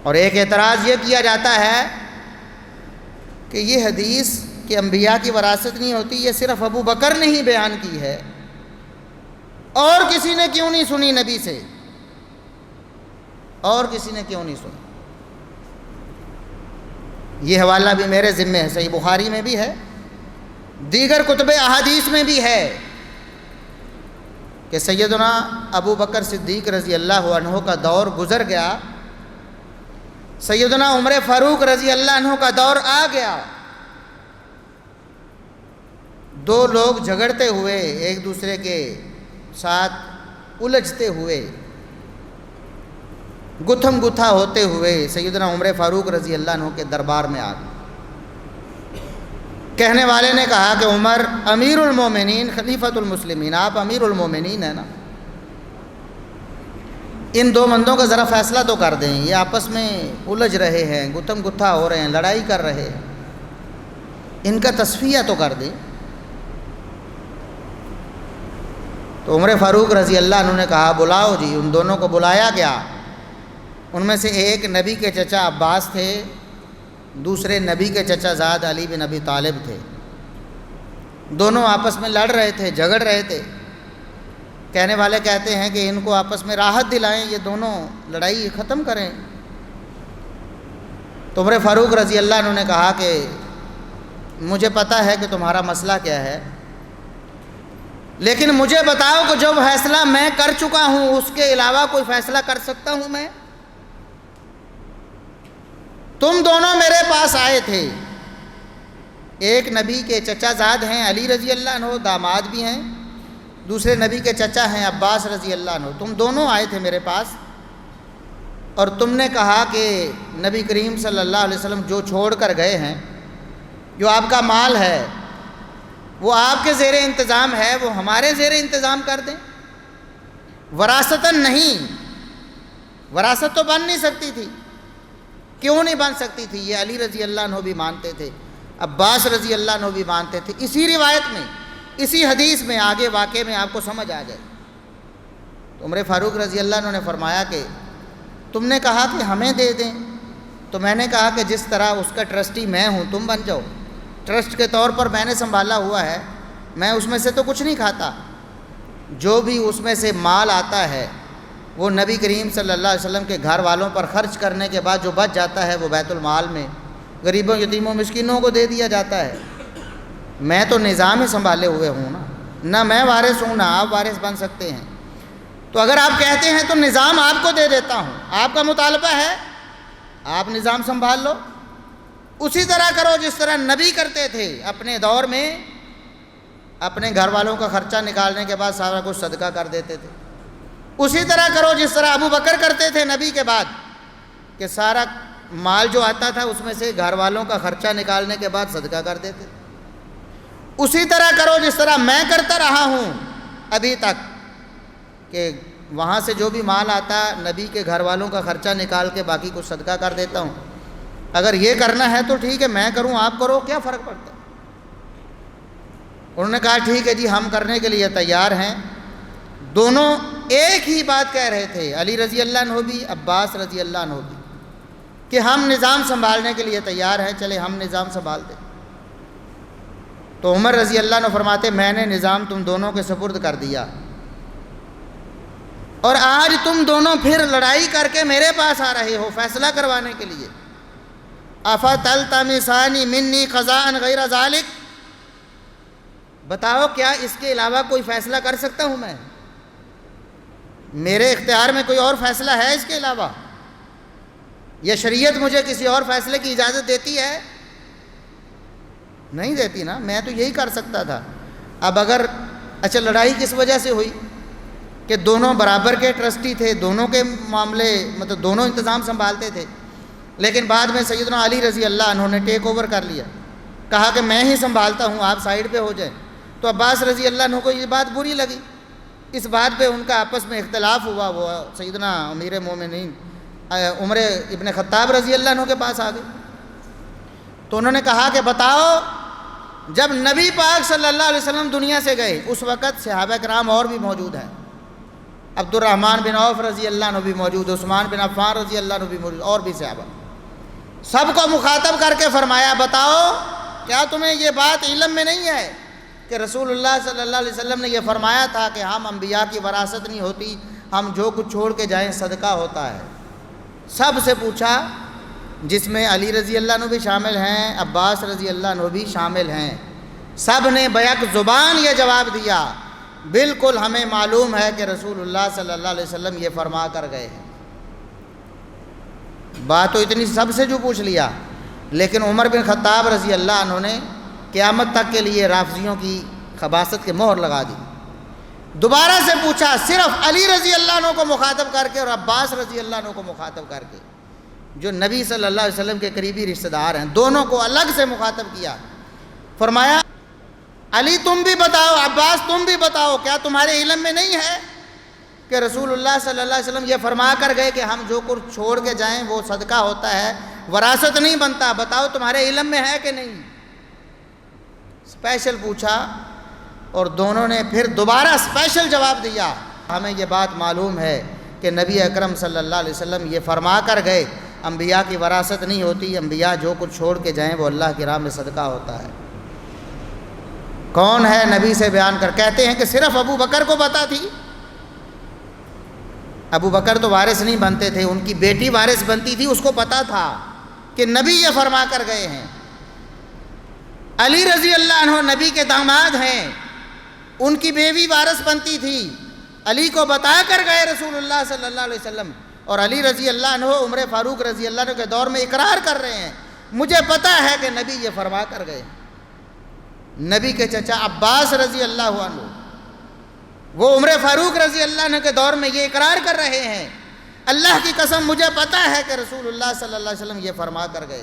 اور ایک اعتراض یہ کیا جاتا ہے کہ یہ حدیث کہ انبیاء کی وراثت نہیں ہوتی، یہ صرف ابو بکر نے ہی بیان کی ہے، اور کسی نے کیوں نہیں سنی نبی سے؟ اور کسی نے کیوں نہیں سنی؟ یہ حوالہ بھی میرے ذمہ ہے، صحیح بخاری میں بھی ہے، دیگر کتب احادیث میں بھی ہے کہ سیدنا ابو بکر صدیق رضی اللہ عنہ کا دور گزر گیا، سیدنا عمر فاروق رضی اللہ عنہ کا دور آ گیا، دو لوگ جھگڑتے ہوئے، ایک دوسرے کے ساتھ الجھتے ہوئے، گتھم گتھا ہوتے ہوئے سیدنا عمر فاروق رضی اللہ عنہ کے دربار میں آ گئے۔ کہنے والے نے کہا کہ عمر امیر المومنین خلیفۃ المسلمین، آپ امیر المومنین ہیں نا، ان دو بندوں کا ذرا فیصلہ تو کر دیں، یہ آپس میں الجھ رہے ہیں، گتھم گتھا ہو رہے ہیں، لڑائی کر رہے ہیں، ان کا تصفیہ تو کر دیں۔ تو عمر فاروق رضی اللہ عنہ نے کہا بلاؤ جی، ان دونوں کو بلایا گیا۔ ان میں سے ایک نبی کے چچا عباس تھے، دوسرے نبی کے چچا زاد علی بن ابی طالب تھے، دونوں آپس میں لڑ رہے تھے، جھگڑ رہے تھے۔ کہنے والے کہتے ہیں کہ ان کو آپس میں راحت دلائیں، یہ دونوں لڑائی ختم کریں۔ تو عمر فاروق رضی اللہ عنہ نے کہا کہ مجھے پتہ ہے کہ تمہارا مسئلہ کیا ہے، لیکن مجھے بتاؤ کہ جو فیصلہ میں کر چکا ہوں اس کے علاوہ کوئی فیصلہ کر سکتا ہوں میں؟ تم دونوں میرے پاس آئے تھے، ایک نبی کے چچا زاد ہیں علی رضی اللہ عنہ، داماد بھی ہیں، دوسرے نبی کے چچا ہیں عباس رضی اللہ عنہ، تم دونوں آئے تھے میرے پاس، اور تم نے کہا کہ نبی کریم صلی اللہ علیہ وسلم جو چھوڑ کر گئے ہیں، جو آپ کا مال ہے وہ آپ کے زیر انتظام ہے، وہ ہمارے زیر انتظام کر دیں۔ وراثتاً نہیں، وراثت تو بن نہیں سکتی تھی، کیوں نہیں بن سکتی تھی؟ یہ علی رضی اللہ عنہ بھی مانتے تھے، عباس رضی اللہ عنہ بھی مانتے تھے۔ اسی روایت میں، اسی حدیث میں، آگے واقعے میں آپ کو سمجھ آ جائے۔ تو عمر فاروق رضی اللہ عنہ نے فرمایا کہ تم نے کہا کہ ہمیں دے دیں، تو میں نے کہا کہ جس طرح اس کا ٹرسٹی میں ہوں تم بن جاؤ، ٹرسٹ کے طور پر میں نے سنبھالا ہوا ہے، میں اس میں سے تو کچھ نہیں کھاتا، جو بھی اس میں سے مال آتا ہے وہ نبی کریم صلی اللہ علیہ وسلم کے گھر والوں پر خرچ کرنے کے بعد جو بچ جاتا ہے وہ بیت المال میں غریبوں، یتیموں، مسکینوں کو دے دیا جاتا ہے۔ میں تو نظام ہی سنبھالے ہوئے ہوں نا، نہ میں وارث ہوں نہ آپ وارث بن سکتے ہیں۔ تو اگر آپ کہتے ہیں تو نظام آپ کو دے دیتا ہوں، آپ کا مطالبہ ہے آپ نظام سنبھال لو، اسی طرح کرو جس طرح نبی کرتے تھے، اپنے دور میں اپنے گھر والوں کا خرچہ نکالنے کے بعد سارا کچھ صدقہ کر دیتے تھے، اسی طرح کرو جس طرح ابو بکر کرتے تھے نبی کے بعد، کہ سارا مال جو آتا تھا اس میں سے گھر والوں کا خرچہ نکالنے کے بعد صدقہ کر دیتے، اسی طرح کرو جس طرح میں کرتا رہا ہوں ابھی تک، کہ وہاں سے جو بھی مال آتا نبی کے گھر والوں کا خرچہ نکال کے باقی کچھ صدقہ کر دیتا ہوں۔ اگر یہ کرنا ہے تو ٹھیک ہے، میں کروں آپ کرو، کیا فرق پڑتا ہے؟ انہوں نے کہا ٹھیک ہے جی، ہم کرنے کے لیے تیار ہیں۔ دونوں ایک ہی بات کہہ رہے تھے، علی رضی اللہ عنہ بھی، عباس رضی اللہ عنہ بھی، کہ ہم نظام سنبھالنے کے لیے تیار ہیں، چلے ہم نظام سنبھال دیں۔ تو عمر رضی اللہ عنہ فرماتے میں نے نظام تم دونوں کے سپرد کر دیا، اور آج تم دونوں پھر لڑائی کر کے میرے پاس آ رہے ہو فیصلہ کروانے کے لیے۔ افتلتمسانی منی قضاء غیر ذالک، بتاؤ کیا اس کے علاوہ کوئی فیصلہ کر سکتا ہوں میں؟ میرے اختیار میں کوئی اور فیصلہ ہے اس کے علاوہ؟ یہ شریعت مجھے کسی اور فیصلے کی اجازت دیتی ہے؟ نہیں دیتی نا، میں تو یہی کر سکتا تھا۔ اب اگر اچھا لڑائی کس وجہ سے ہوئی؟ کہ دونوں برابر کے ٹرسٹی تھے، دونوں کے معاملے مطلب دونوں انتظام سنبھالتے تھے، لیکن بعد میں سیدنا علی رضی اللہ عنہ نے ٹیک اوور کر لیا، کہا کہ میں ہی سنبھالتا ہوں، آپ سائیڈ پہ ہو جائیں۔ تو عباس رضی اللہ عنہ کو یہ بات بری لگی، اس بات پہ ان کا آپس میں اختلاف ہوا، وہ سیدنا امیر مومنین عمر ابن خطاب رضی اللہ عنہ کے پاس آ گئے۔ تو انہوں نے کہا کہ بتاؤ، جب نبی پاک صلی اللہ علیہ وسلم دنیا سے گئے اس وقت صحابہ کرام اور بھی موجود ہیں، عبد الرحمن بن عوف رضی اللہ عنہ بھی موجود، عثمان بن عفان رضی اللہ عنہ بھی موجود، اور بھی صحابہ، سب کو مخاطب کر کے فرمایا بتاؤ کیا تمہیں یہ بات علم میں نہیں ہے کہ رسول اللہ صلی اللہ علیہ وسلم نے یہ فرمایا تھا کہ ہم انبیاء کی وراثت نہیں ہوتی، ہم جو کچھ چھوڑ کے جائیں صدقہ ہوتا ہے۔ سب سے پوچھا، جس میں علی رضی اللہ عنہ بھی شامل ہیں، عباس رضی اللہ عنہ بھی شامل ہیں، سب نے بیک زبان یہ جواب دیا بالکل ہمیں معلوم ہے کہ رسول اللہ صلی اللہ علیہ وسلم یہ فرما کر گئے ہیں۔ بات تو اتنی سب سے جو پوچھ لیا، لیکن عمر بن خطاب رضی اللہ عنہ نے قیامت تک کے لیے رافضیوں کی خباثت کے مہر لگا دی۔ دوبارہ سے پوچھا، صرف علی رضی اللہ عنہ کو مخاطب کر کے اور عباس رضی اللہ عنہ کو مخاطب کر کے، جو نبی صلی اللہ علیہ وسلم کے قریبی رشتہ دار ہیں، دونوں کو الگ سے مخاطب کیا۔ فرمایا علی تم بھی بتاؤ، عباس تم بھی بتاؤ، کیا تمہارے علم میں نہیں ہے کہ رسول اللہ صلی اللہ علیہ وسلم یہ فرما کر گئے کہ ہم جو کچھ چھوڑ کے جائیں وہ صدقہ ہوتا ہے، وراثت نہیں بنتا، بتاؤ تمہارے علم میں ہے کہ نہیں؟ اسپیشل پوچھا اور دونوں نے پھر دوبارہ اسپیشل جواب دیا، ہمیں یہ بات معلوم ہے کہ نبی اکرم صلی اللہ علیہ وسلم یہ فرما کر گئے انبیاء کی وراثت نہیں ہوتی، انبیاء جو کچھ چھوڑ کے جائیں وہ اللہ کی راہ میں صدقہ ہوتا ہے۔ کون ہے نبی سے بیان کر؟ کہتے ہیں کہ صرف ابو بکر کو پتہ تھی۔ ابو بکر تو وارث نہیں بنتے تھے، ان کی بیٹی وارث بنتی تھی، اس کو پتہ تھا کہ نبی یہ فرما کر گئے ہیں۔ علی رضی اللہ عنہ نبی کے داماد ہیں، ان کی بیوی وارث بنتی تھی، علی کو بتا کر گئے رسول اللہ صلی اللہ علیہ وسلم، اور علی رضی اللہ عنہ عمر فاروق رضی اللہ عنہ کے دور میں اقرار کر رہے ہیں مجھے پتہ ہے کہ نبی یہ فرما کر گئے۔ نبی کے چچا عباس رضی اللہ عنہ وہ عمر فاروق رضی اللہ عنہ کے دور میں یہ اقرار کر رہے ہیں اللہ کی قسم مجھے پتہ ہے کہ رسول اللہ صلی اللہ علیہ وسلم یہ فرما کر گئے۔